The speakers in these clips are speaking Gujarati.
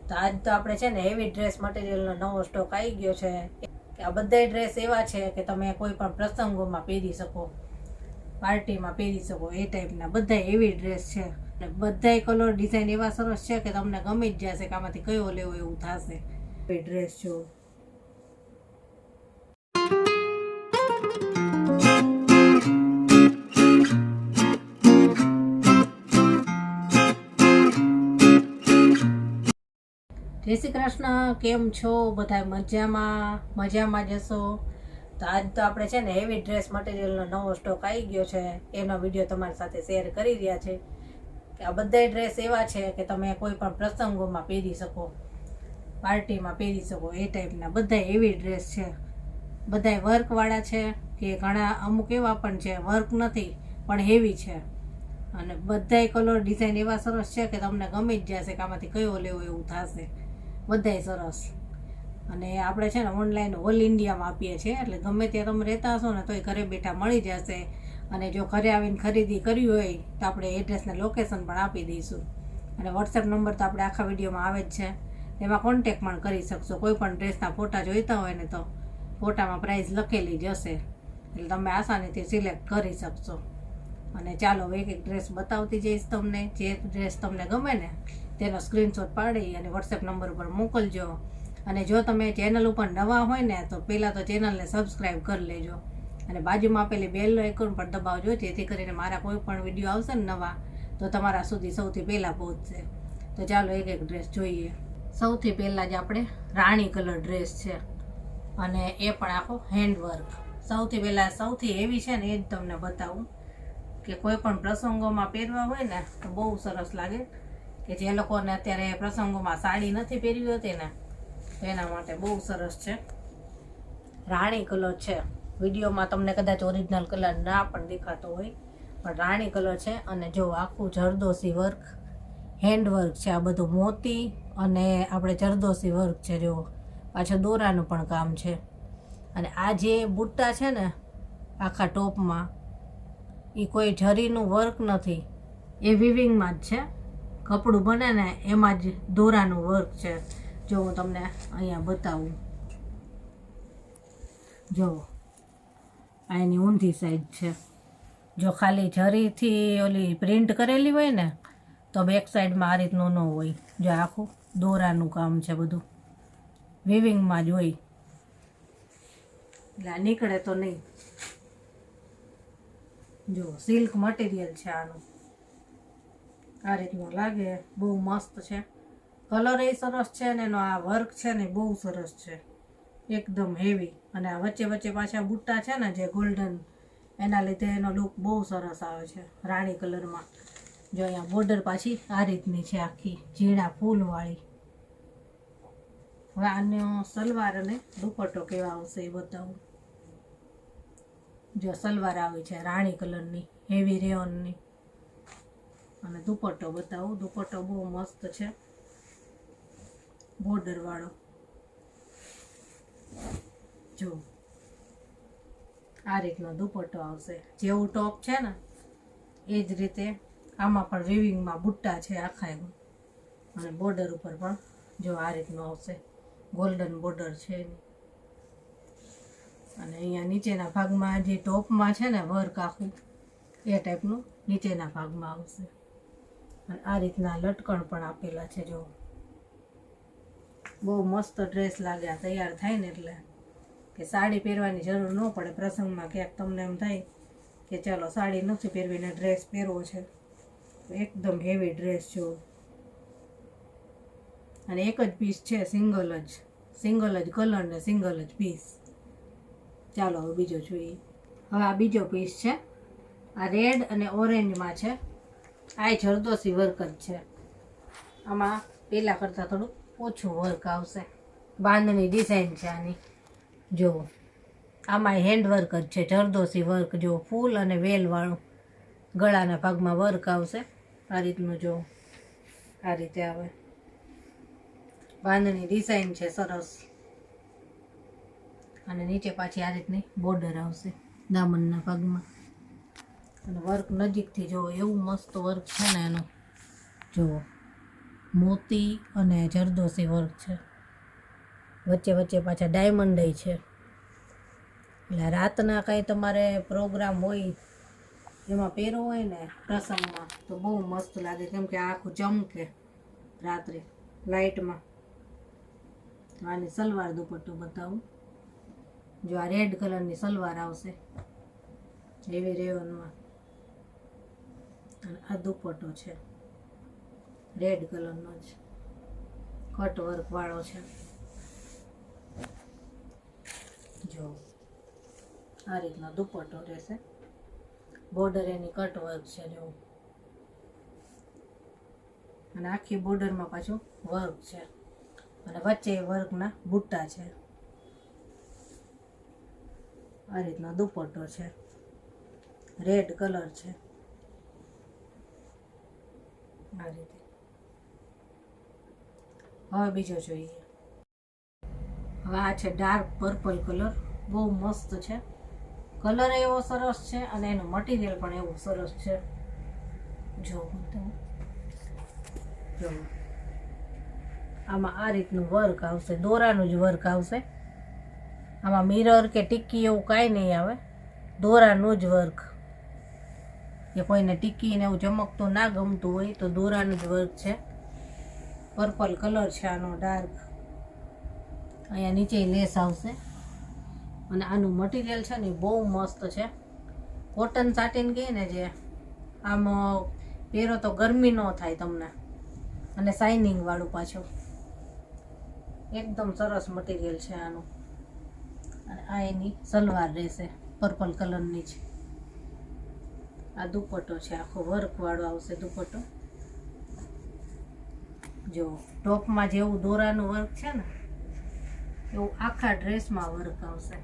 તો આજ તો આપણે છે ને હેવી ડ્રેસ મટીરિયલનો નવો સ્ટોક આવી ગયો છે કે આ બધા ડ્રેસ એવા છે કે તમે કોઈ પણ પ્રસંગોમાં પહેરી શકો, પાર્ટીમાં પહેરી શકો, એ ટાઈપના બધા હેવી ડ્રેસ છે. અને બધાય કલર ડિઝાઇન એવા સરસ છે કે તમને ગમી જ જશે કે આમાંથી કયો લેવો એવું થશે. એ ડ્રેસ જો જય શ્રી કૃષ્ણ, કેમ છો બધા? મજામાં જશો. તો આજ તો આપણે છે ને હેવી ડ્રેસ મટીરિયલનો નવો સ્ટોક આવી ગયો છે, એનો વિડીયો તમારી સાથે શેર કરી રહ્યા છે કે આ બધા ડ્રેસ એવા છે કે તમે કોઈ પણ પ્રસંગોમાં પહેરી શકો, પાર્ટીમાં પહેરી શકો, એ ટાઈપના બધા હેવી ડ્રેસ છે. બધા વર્કવાળા છે કે ઘણા અમુક એવા પણ છે વર્ક નથી પણ હેવી છે. અને બધાય કલર ડિઝાઇન એવા સરસ છે કે તમને ગમી જ જશે કે આમાંથી કયો લેવો એવું થશે. બધાય સરસ. અને આપણે છે ને ઓનલાઈન ઓલ ઇન્ડિયામાં આપીએ છીએ, એટલે ગમે ત્યાં તમે રહેતા હશો ને તોય ઘરે બેઠા મળી જશે. અને જો ઘરે આવીને ખરીદી કરવી હોય તો આપણે એડ્રેસને લોકેશન પણ આપી દઈશું. અને વોટ્સએપ નંબર તો આપણે આખા વિડીયોમાં આવે જ છે, એમાં કોન્ટેક પણ કરી શકશો. કોઈ પણ ડ્રેસના ફોટા જોઈતા હોય ને તો ફોટામાં પ્રાઇસ લખેલી જ હશે, એટલે તમે આસાનીથી સિલેક્ટ કરી શકશો. અને ચાલો એક એક ડ્રેસ બતાવતી જઈશ તમને. જે ડ્રેસ તમને ગમે ને તેનો સ્ક્રીનશોટ પાડી અને વોટ્સએપ નંબર ઉપર મોકલજો. અને જો તમે ચેનલ ઉપર નવા હોય ને તો પહેલાં તો ચેનલને સબસ્ક્રાઈબ કરી લેજો અને બાજુમાં આપેલી બેલ આઇકોન પર દબાવજો, જેથી કરીને મારા કોઈ પણ વિડીયો આવશે ને નવા તો તમારા સુધી સૌથી પહેલાં પહોંચશે. તો ચાલો એક એક ડ્રેસ જોઈએ. સૌથી પહેલાં જ આપણે રાણી કલર ડ્રેસ છે, અને એ પણ આખો હેન્ડવર્ક. સૌથી પહેલાં સૌથી હેવી છે ને એ જ તમને બતાવું કે કોઈ પણ પ્રસંગોમાં પહેરવા હોય ને તો બહુ સરસ લાગે. કે જે લોકોને અત્યારે પ્રસંગોમાં સાડી નથી પહેરવી હોતી ને તો એના માટે બહુ સરસ છે. રાણી કલર છે. વિડીયોમાં તમને કદાચ ઓરિજિનલ કલર ના પણ દેખાતો હોય, પણ રાણી કલર છે. અને જો આખું જરદોશી વર્ક, હેન્ડવર્ક છે. આ બધું મોતી અને આપણે જરદોશી વર્ક છે. જો પાછળ દોરાનું પણ કામ છે. અને આ જે બુટ્ટા છે ને આખા ટોપમાં, એ કોઈ જરીનું વર્ક નથી, એ વિવિંગમાં જ છે. કપડું બને ને એમાં જ દોરાનું વર્ક છે. જો હું તમને અહીંયા બતાવું, જો આ એની ઊંધી સાઈડ છે. જો ખાલી જરીથી ઓલી પ્રિન્ટ કરેલી હોય ને તો બેક સાઈડમાં આ રીતનું ન હોય. જો આખું દોરાનું કામ છે, બધું વિવિંગમાં જ હોય, એટલે આ નીકળે તો નહીં. જો સિલ્ક મટીરિયલ છે આનું, આ રીતનું લાગે. બહુ મસ્ત છે. કલર એ સરસ છે ને એનો આ વર્ક છે ને બહુ સરસ છે, એકદમ હેવી. અને આ વચ્ચે વચ્ચે પાછા બુટ્ટા છે ને જે ગોલ્ડન, એના લીધે એનો લુક બહુ સરસ આવે છે રાણી કલરમાં. જો અહીંયા બોર્ડર પાછી આ રીતની છે, આખી ઝીણા ફૂલવાળી. હવે આનો સલવાર અને દુપટ્ટો કેવા આવશે એ બતાવું. જો સલવાર આવી છે રાણી કલરની, હેવી રેયોનની. અને દુપટ્ટો બતાવું. દુપટ્ટો બહુ મસ્ત છે, બોર્ડર વાળો. જો આ રીતનો દુપટ્ટો આવશે. જેવું ટોપ છે ને એ જ રીતે આમાં પણ વિવિંગમાં બુટ્ટા છે આખા એમ. અને બોર્ડર ઉપર પણ જો આ રીતનું આવશે, ગોલ્ડન બોર્ડર છે એની. અને અહીંયા નીચેના ભાગમાં જે ટોપમાં છે ને વર્ક આખું, એ ટાઈપનું નીચેના ભાગમાં આવશે. અને આ રીતના લટકણ પણ આપેલા છે. જો બહુ મસ્ત ડ્રેસ લાગે આ તૈયાર થાય ને એટલે, કે સાડી પહેરવાની જરૂર ન પડે. પ્રસંગમાં ક્યાંક તમને એમ થાય કે ચાલો સાડી નથી પહેરવીને ડ્રેસ પહેરવો છે, તો એકદમ હેવી ડ્રેસ જો. અને એક જ પીસ છે, સિંગલ જ કલર ને સિંગલ જ પીસ. ચાલો હવે બીજો જોઈએ. હવે આ બીજો પીસ છે, આ રેડ અને ઓરેન્જમાં છે. આ જરદોશી વર્ક જ છે. આમાં પહેલાં કરતાં થોડું ઓછું વર્ક આવશે. બાંધણી ડિઝાઇન છે આની. જો આમાં હેન્ડવર્ક જ છે, જરદોશી વર્ક. જો ફૂલ અને વેલવાળું ગળાના ભાગમાં વર્ક આવશે આ રીતનું. જો આ રીતે આવે, બાંધણી ડિઝાઇન છે સરસ. અને નીચે પાછી આ રીતની બોર્ડર આવશે દામનના ભાગમાં. અને વર્ક નજીકથી જુઓ, એવું મસ્ત વર્ક છે ને એનું. જુઓ મોતી અને જરદોશી વર્ક છે. વચ્ચે વચ્ચે પાછા ડાયમંડ છે. એટલે રાતના કાંઈ તમારે પ્રોગ્રામ હોય એમાં પહેરવો હોય ને પ્રસંગમાં તો બહુ મસ્ત લાગે, કેમ કે આખું ચમકે રાત્રે લાઇટમાં. આની સલવાર દુપટ્ટો બતાવું. જો આ રેડ કલરની સલવાર આવશે એવી રેવનમાં, અને આ દુપટ્ટો છે રેડ કલરનો જ કટ વર્ક વાળો છે. જો આ રીતનો દુપટ્ટો રહેશે, બોર્ડર એની કટ વર્ક છે જો, અને આખી બોર્ડરમાં પાછું વર્ક છે, અને વચ્ચે વર્કના બુટ્ટા છે. આ રીતનો દુપટ્ટો છે, રેડ કલર છે. આ રીતે. હવે બીજો જોઈએ. હવે આ છે ડાર્ક પર્પલ કલર, બહુ મસ્ત છે. કલર એવો સરસ છે અને એનું મટીરિયલ પણ એવું સરસ છે. જો આમાં આ રીતનું વર્ક આવશે, દોરાનું જ વર્ક આવશે. આમાં મિરર કે ટિક્કી એવું કાંઈ નહીં આવે, દોરાનું જ વર્ક. કે કોઈને ટિક્કી ને એવું ચમકતું ના ગમતું હોય તો દોરાનું જ વર્ક છે. પર્પલ કલર છે આનો ડાર્ક. અહીંયા નીચે લેસ આવશે, અને આનું મટીરિયલ છે ને બહુ મસ્ત છે. કોટન સાટીન કહે ને, જે આમ પહેરો તો ગરમી ન થાય તમને, અને શાઇનિંગ વાળું પાછું એકદમ સરસ મટીરિયલ છે આનું. અને આ એની સલવાર રહેશે પર્પલ કલરની જ. આ દુપટ્ટો છે, આખો વર્ક વાળો આવશે દુપટ્ટો. જો ટોપમાં જેવું દોરાનું વર્ક છે ને એવું આખા ડ્રેસમાં વર્ક આવશે.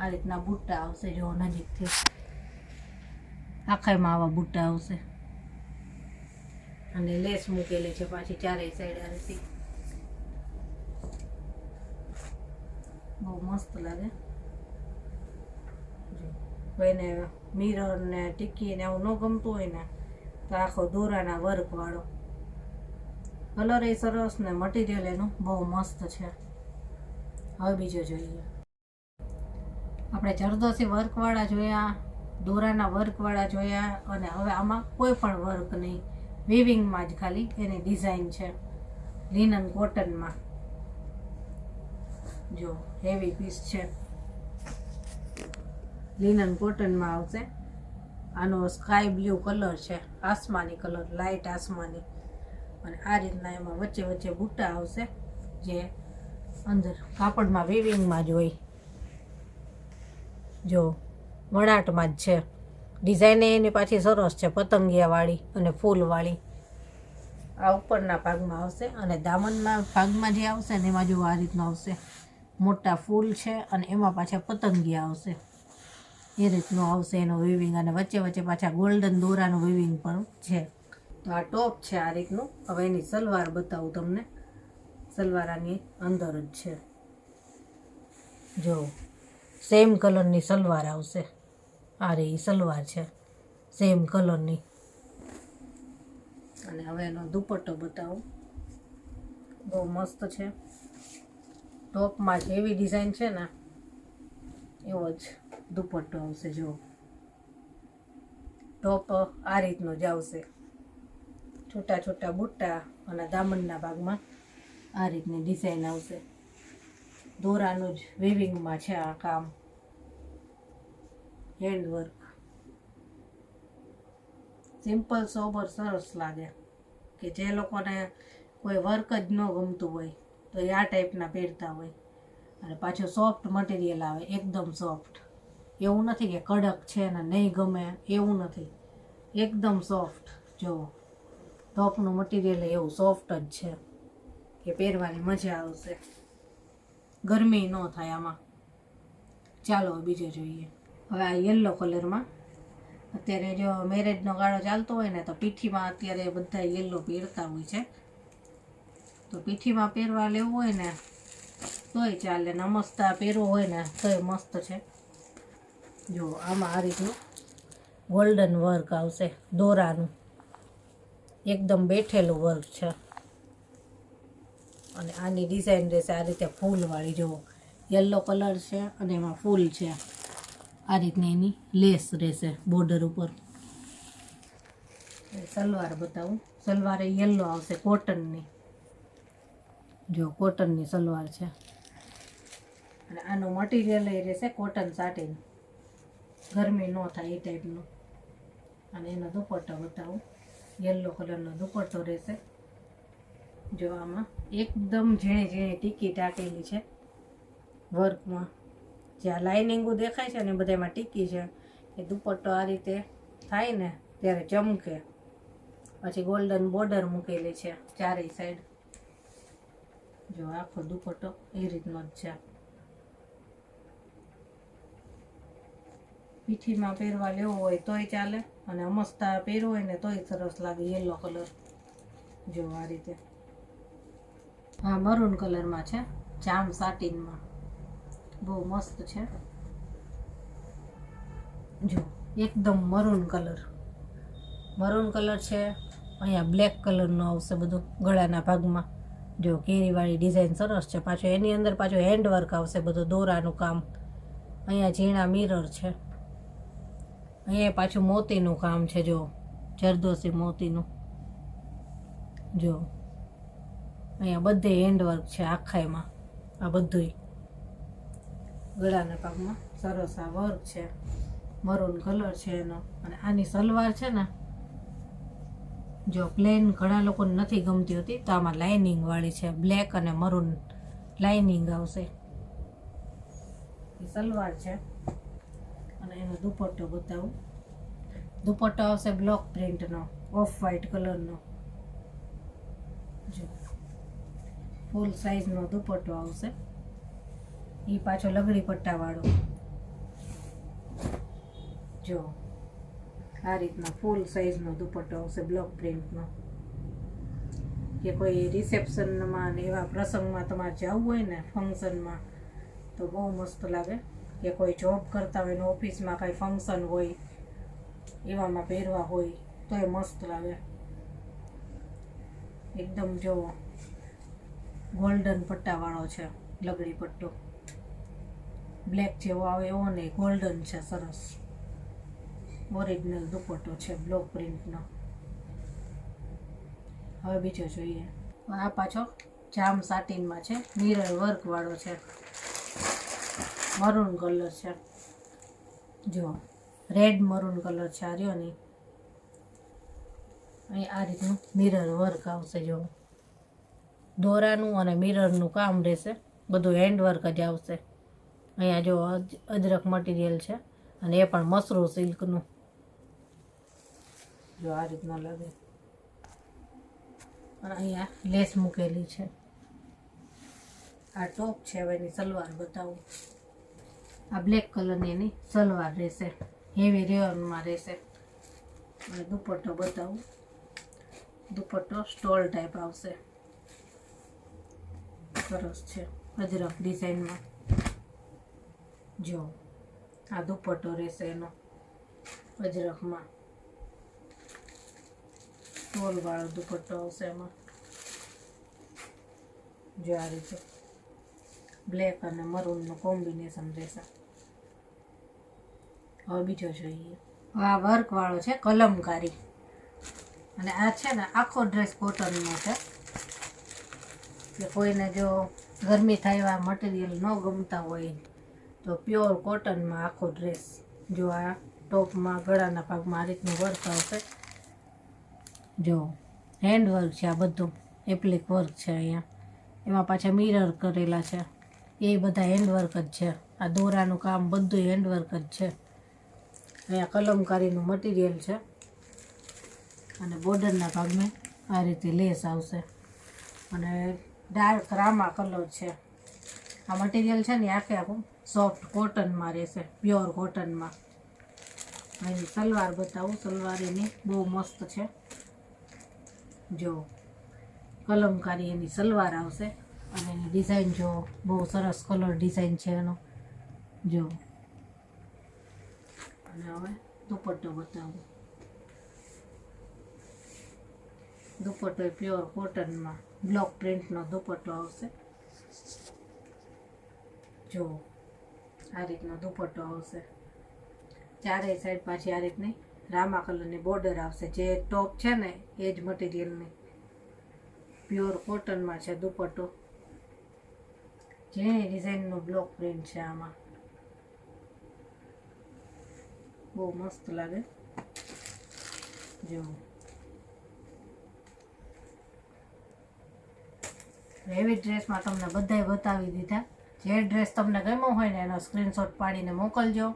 આ રીતના બુટ્ટા આવશે, જો નજીકથી આખામાં આવા બુટ્ટા આવશે, અને લેસ મૂકેલી છે પાછી ચારેય સાઈડ. આ રીતે બહુ મસ્ત લાગે. કોઈને મિરર ને ટિક્કી ને એવું ન ગમતું હોય ને તો આખો દોરાના વર્ક વાળો. કલર એ સરસ ને મટીરિયલ એનું બહુ મસ્ત છે. હવે બીજો જોઈએ. આપણે જરદોશી વર્કવાળા જોયા, દોરાના વર્કવાળા જોયા, અને હવે આમાં કોઈ પણ વર્ક નહીં, વિવિંગમાં જ ખાલી એની ડિઝાઇન છે, લિનન કોટનમાં. જો હેવી પીસ છે, લિનન કોટનમાં આવશે. આનો સ્કાય બ્લુ કલર છે, આસમાની કલર, લાઇટ આસમાની. અને આ રીતના એમાં વચ્ચે વચ્ચે બુટ્ટા આવશે, જે અંદર કાપડમાં વિવિંગમાં જ હોય. જો વણાટમાં જ છે. ડિઝાઇન એની પાછી સરસ છે, પતંગિયાવાળી અને ફૂલવાળી. આ ઉપરના ભાગમાં આવશે, અને દામનના ભાગમાં જે આવશે ને એમાં જો આ રીતનું આવશે, મોટા ફૂલ છે, અને એમાં પાછા પતંગિયા આવશે. એ રીતનું આવશે એનું વિવિંગ, અને વચ્ચે વચ્ચે પાછા ગોલ્ડન દોરાનું વિવિંગ પણ છે. તો આ ટોપ છે આ રીતનું. હવે એની સલવાર બતાવું તમને. સલવાર આની અંદર જ છે. જો સેમ કલરની સલવાર આવશે. આ રહી સલવાર છે સેમ કલરની. અને હવે એનો દુપટ્ટો બતાવું. બહુ મસ્ત છે. ટોપમાં જ એવી ડિઝાઇન છે ને એવો જ દુપટ્ટો આવશે. જો ટોપ આ રીતનો જ આવશે, છોટા છોટા બુટ્ટા, અને દામનના ભાગમાં આ રીતની ડિઝાઇન આવશે. દોરાનું જ વિવિંગમાં છે આ કામ, હેન્ડવર્ક. સિમ્પલ સોબર સરસ લાગે. કે જે લોકોને કોઈ વર્ક જ ન ગમતું હોય તો એ આ ટાઈપના પહેરતા હોય. અને પાછું સોફ્ટ મટીરિયલ આવે, એકદમ સોફ્ટ. એવું નથી કે કડક છે ને નહીં ગમે, એવું નથી, એકદમ સોફ્ટ. જુઓ ટોપનું મટીરિયલ એવું સોફ્ટ જ છે કે પહેરવાની મજા આવશે, ગરમી ન થાય આમાં. ચાલો બીજો જોઈએ. હવે આ યલો કલરમાં અત્યારે જો મેરેજનો ગાળો ચાલતો હોય ને તો પીઠીમાં અત્યારે બધા યલો પહેરતા હોય છે. તો પીઠીમાં પહેરવા લેવું હોય ને તોય ચાલે, નમસ્તા પહેરવો હોય ને તોય મસ્ત છે. જો આમાં આ રીતનું ગોલ્ડન વર્ક આવશે દોરાનું. એકદમ બેઠેલું વર્ક છે. અને આની ડિઝાઇન રહેશે આ રીતે ફૂલવાળી. જુઓ યલો કલર છે અને એમાં ફૂલ છે. આ રીતની એની લેસ રહેશે બોર્ડર ઉપર. સલવાર બતાવું. સલવાર એ યલો આવશે કોટનની. જો કોટનની સલવાર છે. અને આનું મટીરિયલ એ રહેશે કોટન સાટીન. ગરમી ન થાય એ ટાઈપનું. અને એનો દુપટ્ટો બતાવું. યલો કલરનો દુપટ્ટો રહેશે. જો આમાં એકદમ ઝીણી ઝીણી ટીકી ટાંકેલી છે વર્કમાં. જ્યાં લાઇનિંગો દેખાય છે ને બધામાં ટીકી છે. એ દુપટ્ટો આ રીતે થાય ને ત્યારે ચમકે. પછી ગોલ્ડન બોર્ડર મૂકેલી છે ચારેય સાઈડ. જો આખો દુપટ્ટો એ રીતનો જ છે. પીઠીમાં પહેરવા લેવો હોય તોય ચાલે અને અમસ્તા પહેરવો હોય ને તોય સરસ લાગે. યલો કલર જો આ રીતે. હા મરૂન કલરમાં છે જામ સાટીનમાં. બહુ મસ્ત છે. જો એકદમ મરૂન કલર. મરૂન કલર છે. અહીંયા બ્લેક કલરનું આવશે બધું ગળાના ભાગમાં. જો કેરીવાળી ડિઝાઇન સરસ છે. પાછું એની અંદર પાછું હેન્ડવર્ક આવશે બધું દોરાનું કામ. અહીંયા ઝીણા મિરર છે. અહીંયા પાછું મોતીનું કામ છે. જો જરદોશી મોતીનું. જો અહીંયા બધે હેન્ડવર્ક છે આખાઈમાં. આ બધુંય ગળાના ભાગમાં સરસ આ વર્ક છે. મરૂન કલર છે એનો. અને આની સલવાર છે ને જો પ્લેન ઘણા લોકોને નથી ગમતી હોતી તો આમાં લાઇનિંગ વાળી છે. બ્લેક અને મરૂન લાઇનિંગ આવશે. એ સલવાર છે. અને એનો દુપટ્ટો બતાવું. દુપટ્ટો આવશે બ્લોક પ્રિન્ટનો ઓફ વ્હાઈટ કલરનો. જો ફૂલ સાઈઝનો દુપટ્ટો આવશે. એ પાછો લગડી પટ્ટાવાળો. જો આ રીતના ફૂલ સાઈઝનો દુપટ્ટો આવશે બ્લોક પ્રિન્ટનો. કે કોઈ રિસેપ્શનમાં ને એવા પ્રસંગમાં તમારે જવું હોય ને ફંક્શનમાં તો બહુ મસ્ત લાગે. કે કોઈ જોબ કરતા હોય ને ઓફિસમાં કાંઈ ફંક્શન હોય એવામાં પહેરવા હોય તો એ મસ્ત લાગે. એકદમ જો ગોલ્ડન પટ્ટાવાળો છે લગડી પટ્ટો. બ્લેક જેવો આવે એવો નહીં, ગોલ્ડન છે સરસ. ઓરિજિનલ દુપટ્ટો છે બ્લોક પ્રિન્ટનો. હવે બીજો જોઈએ. આ પાછો જામ સાટીનમાં છે. મિરર વર્ક વાળો છે. મરૂન કલર છે. જો રેડ મરૂન કલર છે આ રહ્યો ની. અહીં આ રીતનું મિરર વર્ક આવશે. જો દોરાનું અને મિરરનું કામ રહેશે. બધું હેન્ડવર્ક જ આવશે. અહીંયા જો અજરક મટીરિયલ છે અને એ પણ મસરૂ સિલ્કનું. જો આ રીતના લાગે. અને અહીંયા લેસ મૂકેલી છે. આ ટોપ છે. હવે એની સલવાર બતાવું. આ બ્લેક કલરની એની સલવાર રહેશે. હેવી રેયનમાં રહેશે. અને દુપટ્ટો બતાવું. દુપટ્ટો સ્ટોલ ટાઈપ આવશે. સરસ છે અજરક ડિઝાઇનમાં. જો આ દુપટ્ટો રહેશે એનો અજરકમાં. સ્ટોલ વાળો દુપટ્ટો આવશે એમાં. જો આ રીતે બ્લેક અને મરૂનનું કોમ્બિનેશન રહેશે. હવે બીજો જોઈએ. આ વર્ક વાળો છે કલમકારી. અને આ છે ને આખો ડ્રેસ કોટનનો છે. કે કોઈને જો ગરમી થાય એવા મટીરિયલ ન ગમતા હોય તો પ્યોર કોટનમાં આખો ડ્રેસ. જો આ ટોપમાં ગળાના ભાગમાં આ રીતનું વર્ક આવશે. જો હેન્ડવર્ક છે આ બધું. એપ્લિક વર્ક છે અહીંયા. એમાં પાછા મિરર કરેલા છે. એ બધા હેન્ડવર્ક જ છે. આ દોરાનું કામ બધું હેન્ડવર્ક જ છે. અહીંયા કલમકારીનું મટીરિયલ છે. અને બોર્ડરના ભાગમાં આ રીતે લેસ આવશે. અને ડાર્ક રામા કલર છે. આ મટીરિયલ છે ને આખે આખું સોફ્ટ કોટનમાં રહેશે. પ્યોર કોટનમાં. એની સલવાર બતાવું. સલવાર એની બહુ મસ્ત છે. જો કલમકારી એની સલવાર આવશે. અને એની ડિઝાઇન જો બહુ સરસ કલર ડિઝાઇન છે એનો. જો અને હવે દુપટ્ટો બતાવું. દુપટ્ટો પ્યોર કોટનમાં બ્લોક પ્રિન્ટનો દુપટ્ટો આવશે. જો આ રીતનો દુપટ્ટો આવશે. ચારેય સાઈડ પાછી આ રીતની રામા કલરની બોર્ડર આવશે. જે ટોપ છે ને એ જ મટીરિયલની પ્યોર કોટનમાં છે દુપટ્ટો. જે ડિઝાઇનનું બ્લોક પ્રિન્ટ છે આમાં, બહુ મસ્ત લાગે. જો હેવી ડ્રેસમાં તમને બધાય બતાવી દીધા. જે ડ્રેસ તમને ગમ્યો હોય ને એનો સ્ક્રીનશોટ પાડીને મોકલજો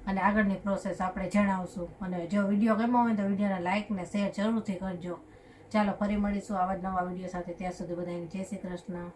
અને આગળની પ્રોસેસ આપણે જણાવશું. અને જો વિડીયો ગમ્યો હોય તો વિડીયોને લાઇક ને શેર જરૂરથી કરજો. ચાલો ફરી મળીશું આવા જ નવા વિડીયો સાથે. ત્યાં સુધી બધાને જય શ્રી કૃષ્ણ.